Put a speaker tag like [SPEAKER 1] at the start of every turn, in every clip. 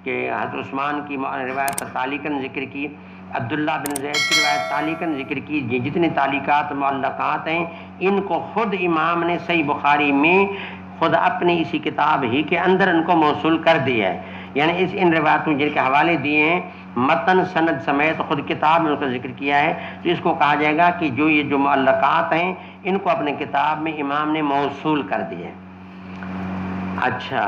[SPEAKER 1] کہ حضرت عثمان کی روایت تعلیقاً ذکر کی، عبداللہ بن زید کی روایت تعلیقاً ذکر کی، یہ جتنے تعلیقات معلقات ہیں ان کو خود امام نے صحیح بخاری میں خود اپنی اسی کتاب ہی کے اندر ان کو موصول کر دیا ہے، یعنی ان روایتوں جن کے حوالے دیے ہیں متن سند سمیت خود کتاب میں اس کا ذکر کیا ہے، تو اس کو کہا جائے گا کہ یہ جو معلقات ہیں ان کو اپنے کتاب میں امام نے موصول کر دیا ہے۔ اچھا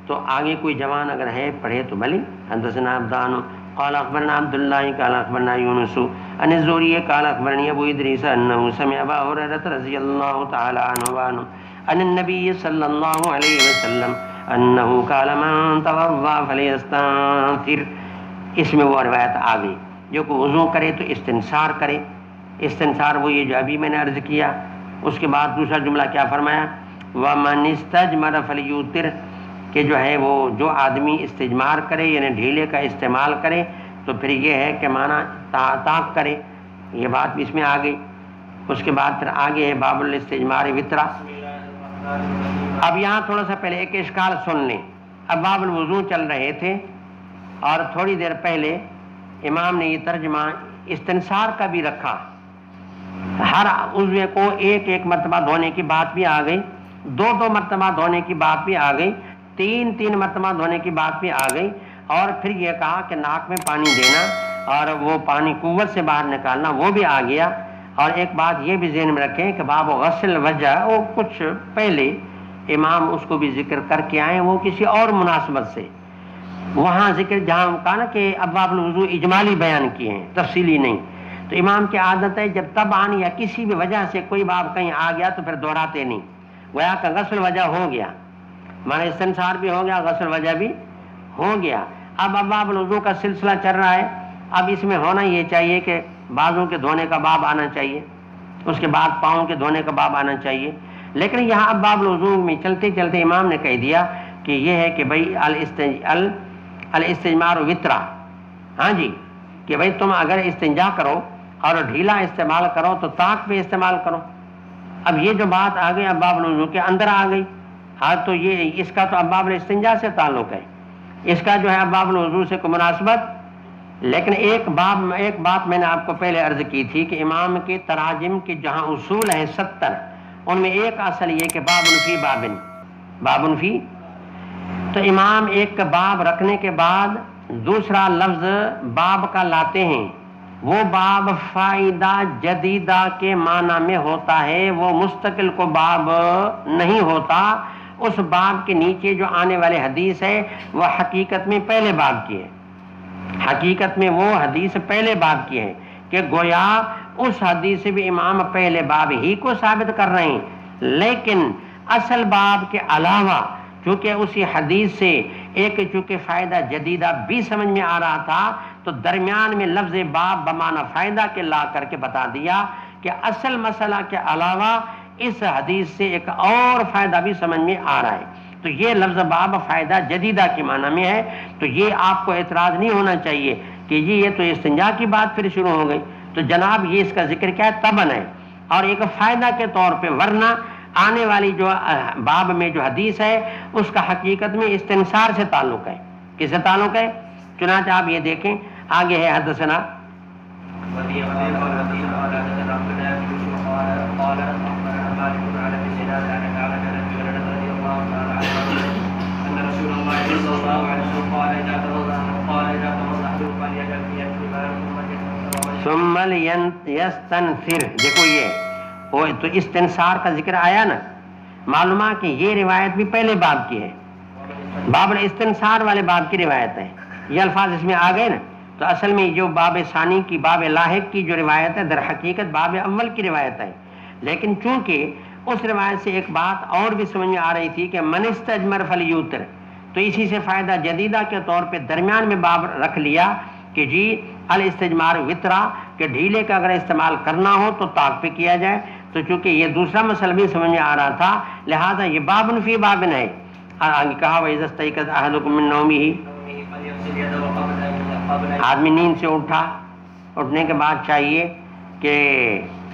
[SPEAKER 1] تو آگے کوئی جوان اگر ہے پڑھے تو بھلی۔ حدثنا عبدان قال اخبرنا عبد الله قال اخبرنا يونس عن الزهري قال اخبرني ابو ادريس انه سمع ابا هريره رضي الله تعالى عنه عن النبي صلى الله عليه وسلم انه قال من توضا فليستنثر، اس میں وہ روایت آ گئی جو کہ وضو کرے تو استنثار کرے۔ استنثار وہ یہ جو ابھی میں نے عرض کیا، اس کے بعد دوسرا جملہ کیا فرمایا، وَمَنِ اسْتَجْمَرَ فَلْيُوتِرْ، کہ جو ہے وہ جو آدمی استجمار کرے یعنی ڈھیلے کا استعمال کرے تو پھر یہ ہے کہ معنی طاق کرے، یہ بات بھی اس میں آ گئی۔ اس کے بعد پھر آگے ہے باب الاستجمار وطرا۔ اب یہاں تھوڑا سا پہلے ایک اشکال سن لیں۔ اب باب الوضو چل رہے تھے اور تھوڑی دیر پہلے امام نے یہ ترجمہ استنثار کا بھی رکھا، ہر عضو کو ایک ایک مرتبہ دھونے کی بات بھی آ گئی، دو مرتبہ دھونے کی بات بھی آ گئی، تین مرتبہ دھونے کی بات بھی آ گئی، اور پھر یہ کہا کہ ناک میں پانی دینا اور وہ پانی قوت سے باہر نکالنا وہ بھی آ گیا۔ اور ایک بات یہ بھی ذہن میں رکھیں کہ باب غسل وجہ وہ کچھ پہلے امام اس کو بھی ذکر کر کے آئے، وہ کسی اور مناسبت سے وہاں ذکر جہاں کہا نا کہ ابواب الوضو اجمالی بیان کیے ہیں تفصیلی نہیں، تو امام کی عادت ہے جب تبعاً یا کسی بھی وجہ سے کوئی باب کہیں آ گیا تو پھر دہراتے نہیں، گویا کہ غسل وجہ ہو گیا، مانا استنثار بھی ہو گیا، غسل وجہ بھی ہو گیا۔ اب ابواب الوضو کا سلسلہ چل رہا ہے، اب اس میں ہونا یہ چاہیے کہ بازوں کے دھونے کا باب آنا چاہیے، اس کے بعد پاؤں کے دھونے کا باب آنا چاہیے، لیکن یہاں ابواب الوضو میں چلتے چلتے امام نے کہہ دیا کہ یہ ہے کہ بھائی الاستجمار وطرا، ہاں جی، کہ بھائی تم اگر استنجا کرو اور ڈھیلا استعمال کرو تو طاق پہ استعمال کرو۔ اب یہ جو بات آ گئی ابواب الوضو کے اندر آ گئی، ہاں تو یہ اس کا تو ابواب الاستنجا سے تعلق ہے، اس کا جو ہے ابواب الوضو سے کوئی مناسبت، لیکن ایک بات میں نے آپ کو پہلے عرض کی تھی کہ امام کے تراجم کے جہاں اصول ہیں 70، ان میں ایک اصل یہ کہ بابن فی، تو امام ایک باب رکھنے کے بعد دوسرا لفظ باب کا لاتے ہیں، وہ باب فائدہ جدیدہ کے معنی میں ہوتا ہے، وہ مستقل کو باب نہیں ہوتا۔ اس باب کے نیچے جو آنے والے حدیث ہے وہ حقیقت میں پہلے باب کی ہے، حقیقت میں وہ حدیث پہلے باب کی ہے، کہ گویا اس حدیث سے بھی امام پہلے باب ہی کو ثابت کر رہے ہیں، لیکن اصل باب کے علاوہ چونکہ اسی حدیث سے ایک چونکہ فائدہ جدیدہ بھی سمجھ میں آ رہا تھا تو درمیان میں لفظ باب بمعنی فائدہ کے لا کر کے بتا دیا کہ اصل مسئلہ کے علاوہ اس حدیث سے ایک اور فائدہ بھی سمجھ میں آ رہا ہے، تو یہ لفظ باب فائدہ جدیدہ کے معنی میں ہے۔ تو یہ آپ کو اعتراض نہیں ہونا چاہیے کہ یہ تو استنجا کی بات پھر شروع ہو گئی، تو جناب یہ اس کا ذکر کیا ہے، تبن ہے اور ایک فائدہ کے طور پہ، ورنہ آنے والی جو باب میں جو حدیث ہے اس کا حقیقت میں استنثار سے تعلق ہے۔ کس سے تعلق ہے؟ چنانچہ آپ یہ دیکھیں آگے ہے حدثنا ثم یستنثر، دیکھو یہ وہ تو استنثار کا ذکر آیا نا، معلوم ہے کہ یہ روایت بھی پہلے باب کی ہے، باب الاستنثار والے باب کی روایت ہے، یہ الفاظ اس میں آ گئے نا، تو اصل میں جو باب ثانی کی باب لاحق کی جو روایت ہے در حقیقت باب اول کی روایت ہے، لیکن چونکہ اس روایت سے ایک بات اور بھی سمجھ میں آ رہی تھی کہ من استجمر فلیوتر، تو اسی سے فائدہ جدیدہ کے طور پہ درمیان میں باب رکھ لیا کہ جی الاستجمار وطرا، کہ ڈھیلے کا اگر استعمال کرنا ہو تو طاق پہ کیا جائے، تو چونکہ یہ دوسرا مسئلہ بھی سمجھ میں آ رہا تھا لہذا یہ بابن فی بابن ہے۔ آگے کہا وَإِذَا اسْتَيْقَظَ أَحَدُكُم مِّن نَوْمِهِ، آدمی نیند سے اٹھنے کے بعد چاہیے کہ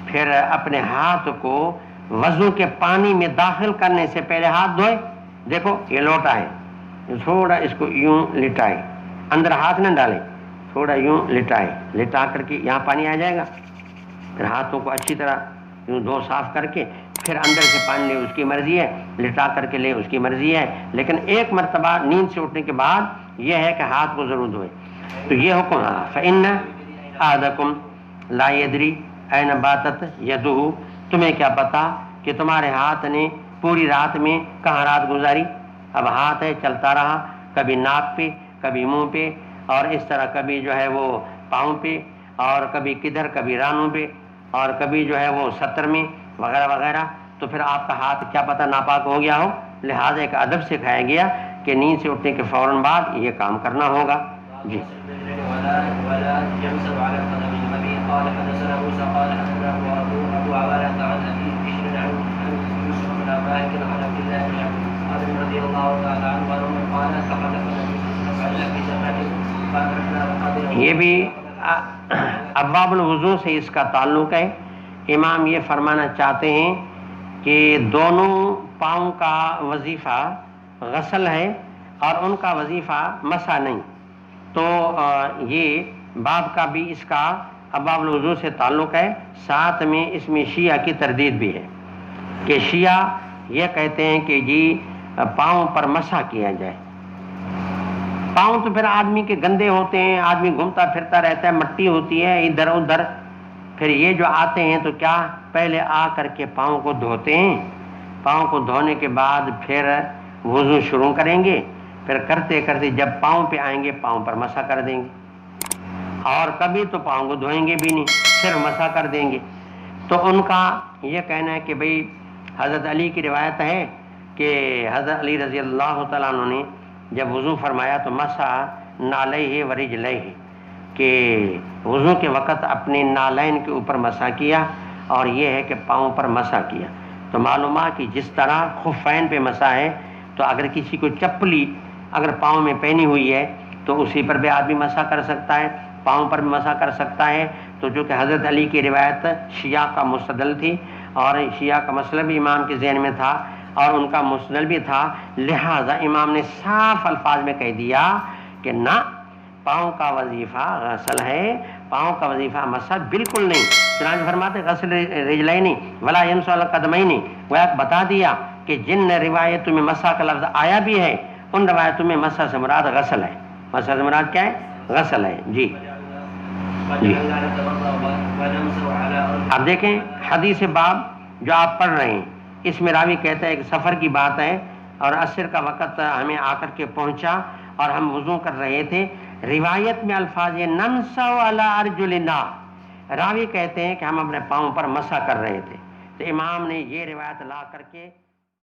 [SPEAKER 1] پھر اپنے ہاتھ کو وضو کے پانی میں داخل کرنے سے پہلے ہاتھ دھوئے، دیکھو یہ لوٹا ہے، تھوڑا اس کو یوں لٹائے، اندر ہاتھ نہ ڈالیں، تھوڑا یوں لٹائے، لٹا کر کے یہاں پانی آ جائے گا، پھر ہاتھوں کو اچھی طرح یوں دھو صاف کر کے پھر اندر سے پانی لے، اس کی مرضی ہے، لٹا کر کے لے، اس کی مرضی ہے، لیکن ایک مرتبہ نیند سے اٹھنے کے بعد یہ ہے کہ ہاتھ کو ضرور دھوئے۔ تو یہ حکم ہے فإن أحدكم لا يدري أين باتت يده، تمہیں کیا پتا کہ تمہارے ہاتھ نے پوری رات میں کہاں رات گزاری۔ اب ہاتھ ہے چلتا رہا، کبھی ناک پہ، کبھی منہ پہ، اور اس طرح کبھی جو ہے وہ پاؤں پہ، اور کبھی کدھر، کبھی رانوں پہ، اور کبھی جو ہے وہ ستر میں وغیرہ وغیرہ، تو پھر آپ کا ہاتھ کیا پتہ ناپاک ہو گیا ہو۔ لہٰذا ایک ادب سکھایا گیا کہ نیند سے اٹھنے کے فوراً بعد یہ کام کرنا ہوگا۔ جی
[SPEAKER 2] ولا يمسح على القدمين. وبه قال حدثنا موسى قال حدثنا ابو عوانة عن ابي بشر عن يوسف بن مالك عن عبد الله بن عمرو رضي الله تعالى عنه قال تخلف النبي صلى الله عليه وسلم في سفر فادركنا وقد
[SPEAKER 1] یہ بھی ابواب الوضو سے اس کا تعلق ہے۔ امام یہ فرمانا چاہتے ہیں کہ دونوں پاؤں کا وظیفہ غسل ہے اور ان کا وظیفہ مسح نہیں، تو یہ باب کا بھی اس کا ابواب الوضو سے تعلق ہے۔ ساتھ میں اس میں شیعہ کی تردید بھی ہے کہ شیعہ یہ کہتے ہیں کہ جی پاؤں پر مسح کیا جائے۔ پاؤں تو پھر آدمی کے گندے ہوتے ہیں، آدمی گھومتا پھرتا رہتا ہے، مٹی ہوتی ہے ادھر ادھر، پھر یہ جو آتے ہیں تو کیا پہلے آ کر کے پاؤں کو دھوتے ہیں، پاؤں کو دھونے کے بعد پھر وضو شروع کریں گے، پھر کرتے کرتے جب پاؤں پہ آئیں گے پاؤں پر مسح کر دیں گے، اور کبھی تو پاؤں کو دھوئیں گے بھی نہیں، صرف مسح کر دیں گے۔ تو ان کا یہ کہنا ہے کہ بھئی حضرت علی کی روایت ہے کہ حضرت علی رضی اللہ تعالیٰ عنہ نے جب وضو فرمایا تو مسح نعلیہ ورجلیہ، کہ وضو کے وقت اپنے نالین کے اوپر مسح کیا، اور یہ ہے کہ پاؤں پر مسح کیا۔ تو معلومہ کہ جس طرح خفین پہ مسح ہے، تو اگر کسی کو چپلی اگر پاؤں میں پہنی ہوئی ہے تو اسی پر بھی آدمی مسح کر سکتا ہے، پاؤں پر بھی مسح کر سکتا ہے۔ تو جو کہ حضرت علی کی روایت شیعہ کا مستدل تھی، اور شیعہ کا مسئلہ بھی امام کے ذہن میں تھا اور ان کا مستدل بھی تھا، لہٰذا امام نے صاف الفاظ میں کہہ دیا کہ نہ، پاؤں کا وظیفہ غسل ہے، پاؤں کا وظیفہ مسح بالکل نہیں۔ چنانچہ فرماتے غسل رجلین ولا یمسح علی القدمین، وہ بتا دیا کہ جن روایتوں میں مسح کا لفظ آیا بھی ہے ان روایتوں میں مسح سے مراد غسل ہے۔ مسح سے مراد کیا ہے؟ غسل ہے۔ جی اب دیکھیں حدیث باب جو آپ پڑھ رہے ہیں، اس میں راوی کہتا ہے کہ سفر کی بات ہے اور عصر کا وقت ہمیں آ کر کے پہنچا اور ہم وضو کر رہے تھے۔ روایت میں الفاظ یہ نمسح علی ارجلنا، راوی کہتے ہیں کہ ہم اپنے پاؤں پر مسح کر رہے تھے۔ تو امام نے یہ روایت لا کر کے